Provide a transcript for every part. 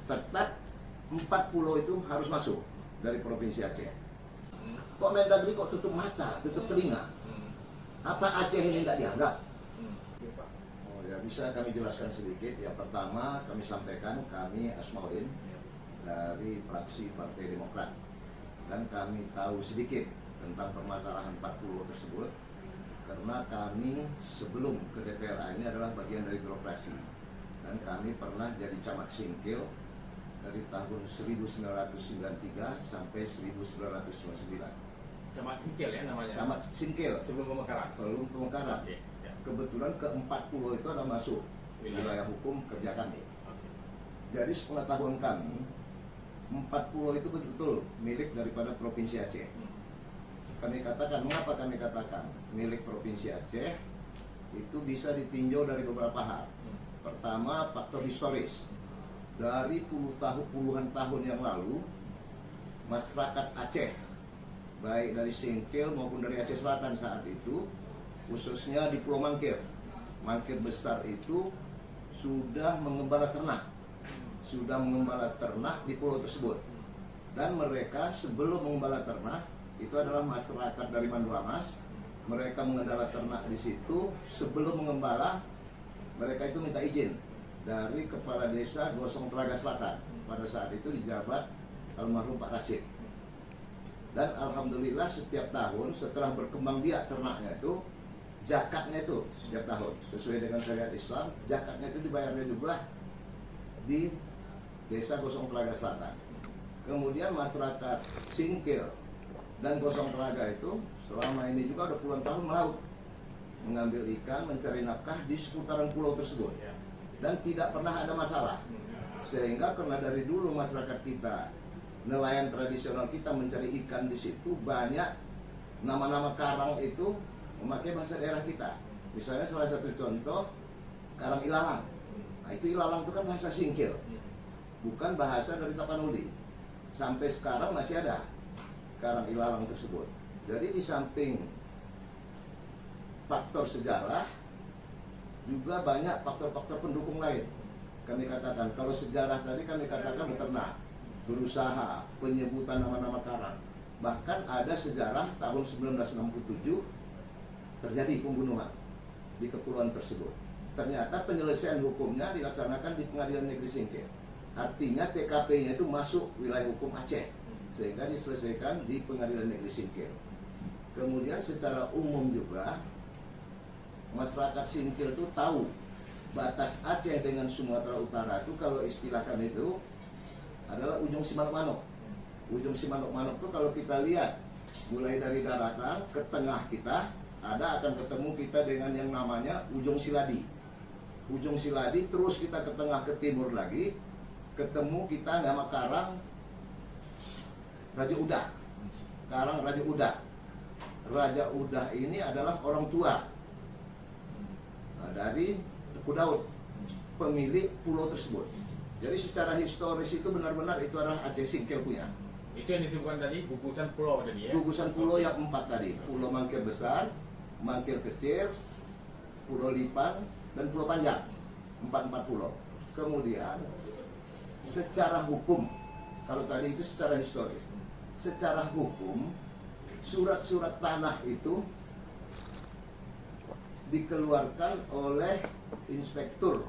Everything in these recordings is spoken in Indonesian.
tetap 4 pulau itu harus masuk dari Provinsi Aceh. Kok Mendagri kok tutup mata, tutup telinga? Apa Aceh ini tidak dianggap? Oh ya, bisa kami jelaskan sedikit. Yang pertama kami sampaikan, kami Asmaudin dari fraksi Partai Demokrat, dan kami tahu sedikit tentang permasalahan 4 pulau tersebut karena kami sebelum ke DPRA ini adalah bagian dari birokrasi, dan kami pernah jadi camat Singkil dari tahun 1993 sampai 1999. Camat Singkil ya namanya? Camat Singkil. Sebelum pemekaran? Belum pemekaran. Oke, siap. Kebetulan ke-4 pulau itu ada masuk wilayah hukum kerja kami. Oke. Jadi sepengetahuan kami, 4 pulau itu betul-betul milik daripada Provinsi Aceh. Kami katakan, mengapa kami katakan milik Provinsi Aceh? Itu bisa ditinjau dari beberapa hal. Pertama, faktor historis. Dari puluhan tahun yang lalu, masyarakat Aceh, baik dari Singkil maupun dari Aceh Selatan saat itu, khususnya di Pulau Mangkir. Mangkir besar itu sudah mengembala ternak. Di pulau tersebut. Dan mereka sebelum mengembala ternak, itu adalah masyarakat dari Manduamas. Mereka mengendala ternak di situ. Sebelum mengembala, mereka itu minta izin dari Kepala Desa Gosong Telaga Selatan. Pada saat itu dijabat almarhum Pak Rasid. Dan alhamdulillah setiap tahun setelah berkembang biak ternaknya itu, zakatnya itu setiap tahun sesuai dengan syariat Islam, zakatnya itu dibayarnya juga di Desa Gosong Telaga Selatan. Kemudian masyarakat Singkil dan Gosong Telaga itu selama ini juga udah puluhan tahun melaut, mengambil ikan, mencari nafkah di seputaran pulau tersebut, dan tidak pernah ada masalah. Sehingga karena dari dulu masyarakat kita, nelayan tradisional kita mencari ikan di situ, banyak nama-nama karang itu memakai bahasa daerah kita. Misalnya salah satu contoh, karang ilalang. Nah itu ilalang itu kan bahasa Singkil, bukan bahasa dari Tapanuli. Sampai sekarang masih ada karang ilalang tersebut. Jadi di samping faktor sejarah, juga banyak faktor-faktor pendukung lain. Kami katakan, kalau sejarah tadi kami katakan beternak, berusaha, penyebutan nama-nama karang. Bahkan ada sejarah tahun 1967 terjadi pembunuhan di kepulauan tersebut. Ternyata penyelesaian hukumnya dilaksanakan di Pengadilan Negeri Singkil. Artinya TKP-nya itu masuk wilayah hukum Aceh, sehingga diselesaikan di Pengadilan Negeri Singkil. Kemudian secara umum juga masyarakat Singkil itu tahu batas Aceh dengan Sumatera Utara itu, kalau istilahkan itu adalah ujung Simanuk-Manuk. Ujung Simanuk-Manuk itu kalau kita lihat mulai dari daratan ke tengah kita, ada akan ketemu kita dengan yang namanya ujung Siladi. Ujung Siladi terus kita ke tengah ke timur lagi, ketemu kita nama karang Raja Udah. Karang Raja Udah. Raja Udah ini adalah orang tua dari Teku Daud, pemilik pulau tersebut. Jadi secara historis itu benar-benar itu adalah Aceh Singkil punya. Itu yang disebutkan tadi gugusan pulau tadi ya? Gugusan pulau yang 4 tadi, Pulau Mangkir Besar, Mangkir Kecil, Pulau Lipan, dan Pulau Panjang. 4 pulau. Kemudian secara hukum, kalau tadi itu secara historis, secara hukum surat-surat tanah itu dikeluarkan oleh Inspektur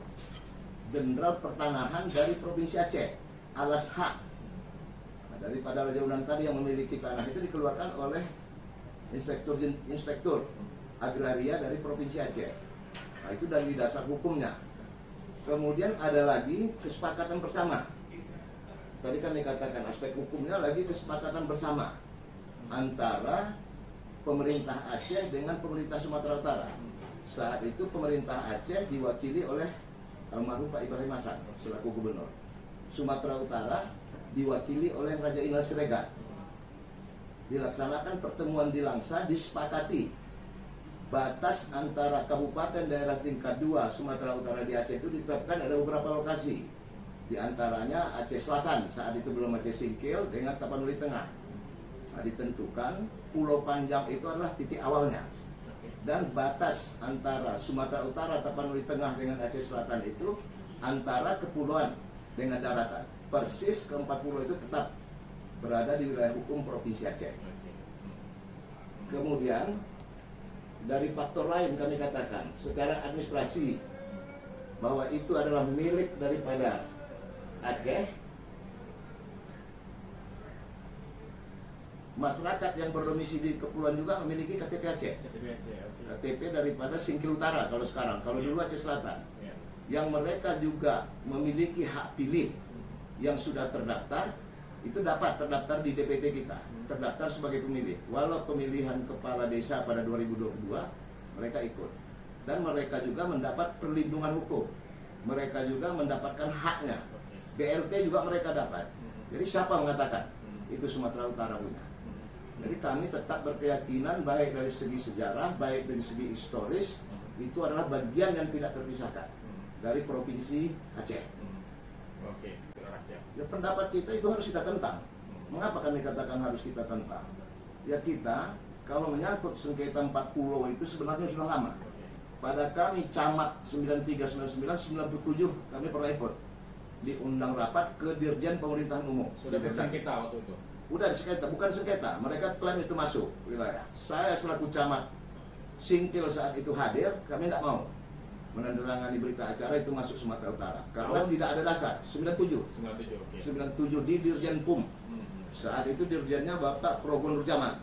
Jenderal Pertanahan dari Provinsi Aceh, alas hak. Nah, daripada Raja Unan tadi yang memiliki tanah itu dikeluarkan oleh Inspektur Agraria dari Provinsi Aceh. Nah, itu dari dasar hukumnya. Kemudian ada lagi kesepakatan bersama. Tadi kami katakan aspek hukumnya lagi kesepakatan bersama antara pemerintah Aceh dengan pemerintah Sumatera Utara. Saat itu pemerintah Aceh diwakili oleh almarhum Pak Ibrahim Hasan selaku gubernur. Sumatera Utara diwakili oleh Raja Inal Siregar. Dilaksanakan pertemuan di Langsa, disepakati batas antara kabupaten daerah tingkat 2 Sumatera Utara di Aceh itu ditetapkan ada beberapa lokasi. Di antaranya Aceh Selatan, saat itu belum Aceh Singkil, dengan Tapanuli Tengah. Nah, ditentukan Pulau Panjang itu adalah titik awalnya. Dan batas antara Sumatera Utara, Tapanuli Tengah dengan Aceh Selatan itu antara kepulauan dengan daratan. persis keempat pulau itu tetap berada di wilayah hukum Provinsi Aceh. Kemudian dari faktor lain kami katakan secara administrasi bahwa itu adalah milik daripada Aceh. Masyarakat yang berdomisili di kepulauan juga memiliki KTP Aceh. KTP daripada Singkil Utara kalau sekarang, kalau dulu Aceh Selatan. Yang mereka juga memiliki hak pilih yang sudah terdaftar, itu dapat terdaftar di DPT kita, terdaftar sebagai pemilih. Walau pemilihan kepala desa pada 2022, mereka ikut. Dan mereka juga mendapat perlindungan hukum. Mereka juga mendapatkan haknya. BLT juga mereka dapat. Jadi siapa mengatakan? Itu Sumatera Utara punya. Jadi kami tetap berkeyakinan baik dari segi sejarah, baik dari segi historis, itu adalah bagian yang tidak terpisahkan dari Provinsi Aceh. Oke, Ya pendapat kita itu harus kita tentang. Mengapa kami katakan harus kita tentang? Ya kita, kalau menyangkut sengketa 4 pulau itu sebenarnya sudah lama. Pada kami camat 93, 99, 97 kami pernah ikut diundang rapat ke Dirjen Pemerintahan Umum. Sudah bersengketa waktu itu? Udah sengketa, bukan sengketa. Mereka klaim itu masuk wilayah. Saya selaku camat Singkil saat itu hadir, kami tidak mau menandatangani berita acara itu masuk Sumatera Utara karena tidak ada dasar. 97 oke. 97 di Dirjen PUM. Saat itu dirjennya Bapak Progo Nurjaman.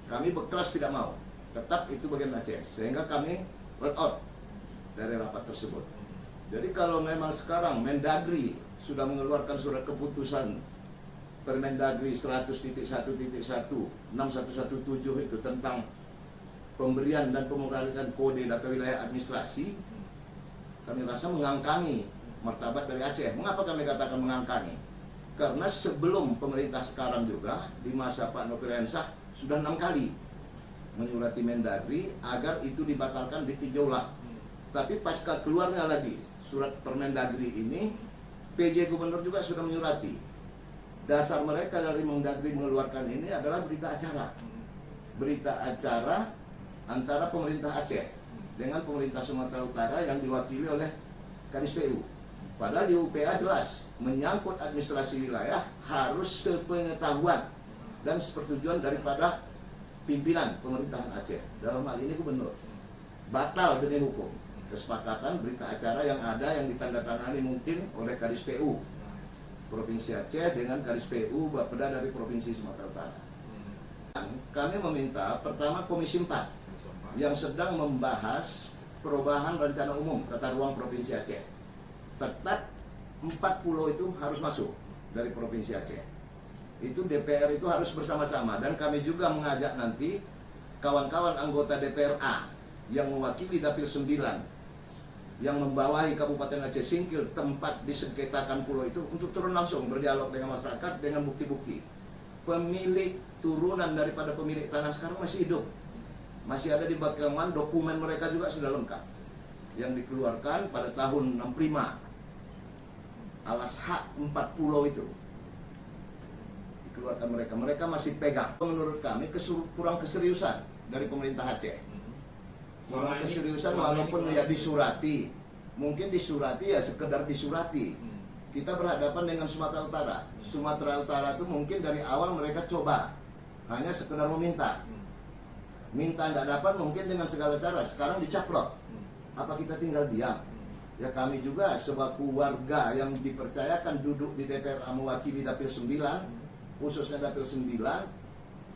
Kami berkeras tidak mau. Tetap itu bagian Aceh. Sehingga kami work out dari rapat tersebut. Jadi kalau memang sekarang Mendagri sudah mengeluarkan surat keputusan Permendagri 100.1.1 6117 itu tentang pemberian dan pemrograman kode data wilayah administrasi, kami rasa mengangkangi martabat dari Aceh. Mengapa kami katakan mengangkangi? Karena sebelum pemerintah sekarang juga di masa Pak Nofriansah sudah 6 kali menyurati Mendagri agar itu dibatalkan ditinjau ulang. Tapi pasca keluarnya lagi surat Permendagri ini, PJ Gubernur juga sudah menyurati. Dasar mereka dari Mendagri mengeluarkan ini adalah berita acara. Berita acara antara pemerintah Aceh dengan pemerintah Sumatera Utara yang diwakili oleh Kadis PU. Padahal di UPA jelas menyangkut administrasi wilayah harus sepengetahuan dan sepersetujuan daripada pimpinan pemerintahan Aceh. Dalam hal ini gubernur. Batal demi hukum. Kesepakatan berita acara yang ada yang ditandatangani mungkin oleh Kadis PU Provinsi Aceh dengan Kadis PU Bapeda dari Provinsi Sumatera Utara. Kami meminta pertama Komisi 4 yang sedang membahas perubahan rencana umum tata ruang Provinsi Aceh. Tetap 4 pulau itu harus masuk dari Provinsi Aceh. Itu DPR itu harus bersama-sama. Dan kami juga mengajak nanti kawan-kawan anggota DPR A yang mewakili Dapil 9 yang membawahi Kabupaten Aceh Singkil tempat disengketakan pulau itu untuk turun langsung berdialog dengan masyarakat dengan bukti-bukti. Pemilik turunan daripada pemilik tanah sekarang masih hidup. Masih ada di Bakeman, dokumen mereka juga sudah lengkap. Yang dikeluarkan pada tahun 65. Alas hak 4 pulau itu dikeluarkan mereka. Mereka masih pegang. Menurut kami kurang keseriusan dari pemerintah Aceh. Kurang keseriusan walaupun ya disurati. Mungkin disurati ya sekedar disurati. Kita berhadapan dengan Sumatera Utara. Sumatera Utara itu mungkin dari awal mereka coba hanya sekedar meminta. Minta tidak dapat mungkin dengan segala cara. Sekarang dicaplok. Apa kita tinggal diam? Ya kami juga sebagai warga yang dipercayakan duduk di DPR mewakili Dapil 9, khususnya Dapil 9,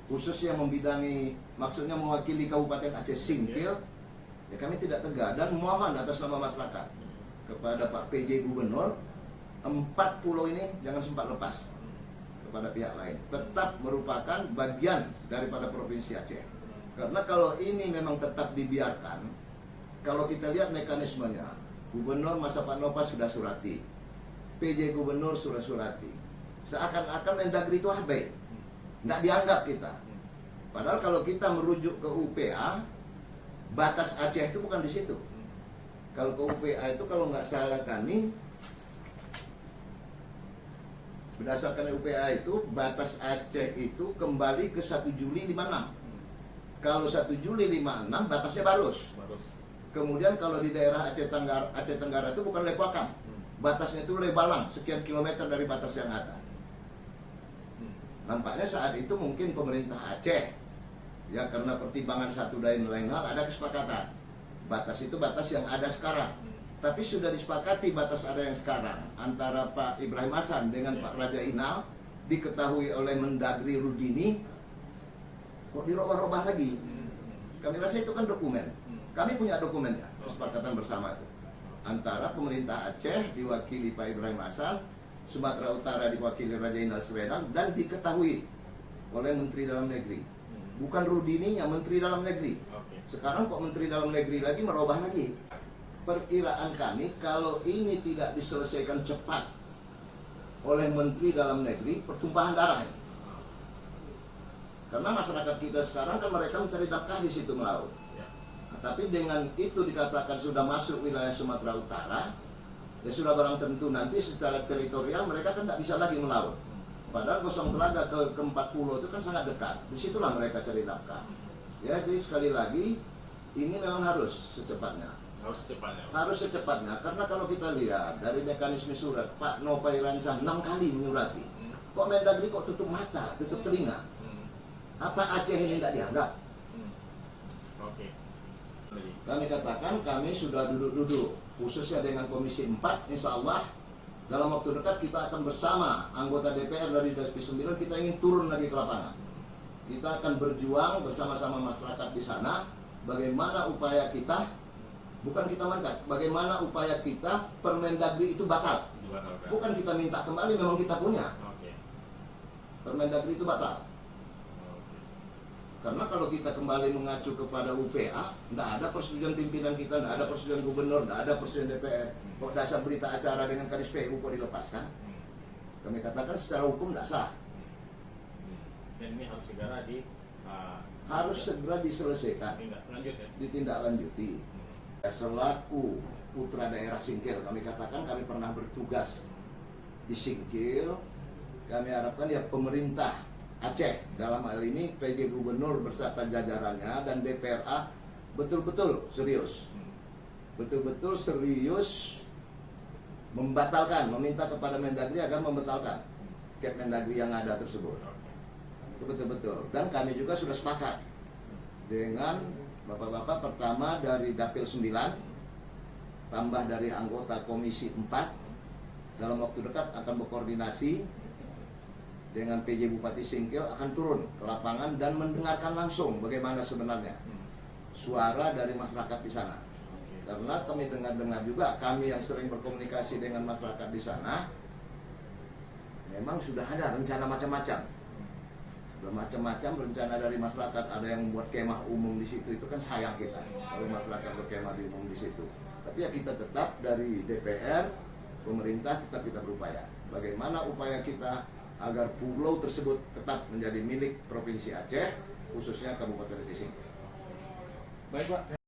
khusus yang membidangi, maksudnya mewakili Kabupaten Aceh Singkil, ya kami tidak tegak dan mohon atas nama masyarakat kepada Pak PJ Gubernur, 4 pulau ini jangan sempat lepas kepada pihak lain. Tetap merupakan bagian daripada Provinsi Aceh. Karena kalau ini memang tetap dibiarkan, kalau kita lihat mekanismenya, Gubernur masa Pak Nova sudah surati, PJ Gubernur sudah surati. Seakan-akan Mendagri itu abai, nggak dianggap kita. Padahal kalau kita merujuk ke UPA, batas Aceh itu bukan di situ. Kalau ke UPA itu kalau nggak salah kami, berdasarkan UPA itu batas Aceh itu kembali ke 1 Juli 56. Kalau 1 Juli 56 batasnya Barus. Kemudian kalau di daerah Aceh Tenggara itu bukan Lekuakam, batasnya itu lebalang sekian kilometer dari batas yang ada. Nampaknya saat itu mungkin pemerintah Aceh, ya karena pertimbangan satu dan lain hal, ada kesepakatan. Batas itu batas yang ada sekarang. Tapi sudah disepakati batas ada yang sekarang antara Pak Ibrahim Hasan dengan Pak Raja Inal, diketahui oleh Mendagri Rudini, kok dirubah-rubah lagi. Kami rasa itu kan dokumen. Kami punya dokumennya, kesepakatan bersama itu. Antara pemerintah Aceh diwakili Pak Ibrahim Hasan, Sumatera Utara diwakili Raja Inal Serdang, dan diketahui oleh Menteri Dalam Negeri. Bukan Rudininya, Menteri Dalam Negeri. Sekarang kok Menteri Dalam Negeri lagi merubah lagi. Perkiraan kami kalau ini tidak diselesaikan cepat oleh Menteri Dalam Negeri, pertumpahan darah. Karena masyarakat kita sekarang kan mereka mencari nafkah di situ melaut. Nah, tapi dengan itu dikatakan sudah masuk wilayah Sumatera Utara, ya sudah barang tentu nanti secara teritorial mereka kan tidak bisa lagi melaut. Padahal Gosong Telaga ke 4 pulau itu kan sangat dekat. Disitulah mereka cari nafkah. Ya, jadi sekali lagi ini memang harus secepatnya. Harus secepatnya. Karena kalau kita lihat dari mekanisme surat, Pak Nopay Ransah 6 kali menyurati. Kok Mendagri kok tutup mata, tutup telinga? Apa Aceh ini tidak dianggap? Kami katakan kami sudah duduk-duduk, khususnya dengan Komisi 4, insya Allah dalam waktu dekat kita akan bersama anggota DPR dari DP 9, kita ingin turun lagi ke lapangan. Kita akan berjuang bersama-sama masyarakat di sana, bagaimana upaya kita, bukan kita mandat, bagaimana upaya kita Permendagri itu batal. Bukan kita minta kembali, memang kita punya. Permendagri itu batal. Karena kalau kita kembali mengacu kepada UPA, tidak ada persetujuan pimpinan kita, tidak ada persetujuan gubernur, tidak ada persetujuan DPR. Kok dasar berita acara dengan Kadis PU kok dilepaskan? Kami katakan secara hukum tidak sah. Dan ini harus segera harus segera diselesaikan, ditindaklanjuti. Selaku putra daerah Singkil, kami katakan kami pernah bertugas di Singkil. Kami harapkan ya pemerintah Aceh dalam hal ini PJ Gubernur beserta jajarannya dan DPRA betul-betul serius, betul-betul serius membatalkan, meminta kepada Mendagri agar membatalkan Kemendagri yang ada tersebut. Itu betul-betul. Dan kami juga sudah sepakat dengan bapak-bapak, pertama dari Dapil 9 tambah dari anggota Komisi 4 dalam waktu dekat akan berkoordinasi dengan PJ Bupati Singkil, akan turun ke lapangan dan mendengarkan langsung bagaimana sebenarnya suara dari masyarakat di sana. Karena kami dengar-dengar juga, kami yang sering berkomunikasi dengan masyarakat di sana, memang sudah ada rencana macam-macam. Macam-macam rencana dari masyarakat, ada yang membuat kemah umum di situ, itu kan sayang kita kalau masyarakat berkemah di umum di situ. Tapi ya kita tetap dari DPR, pemerintah tetap kita berupaya. Bagaimana upaya kita agar pulau tersebut tetap menjadi milik Provinsi Aceh, khususnya Kabupaten Aceh Singkil. Baik, Pak.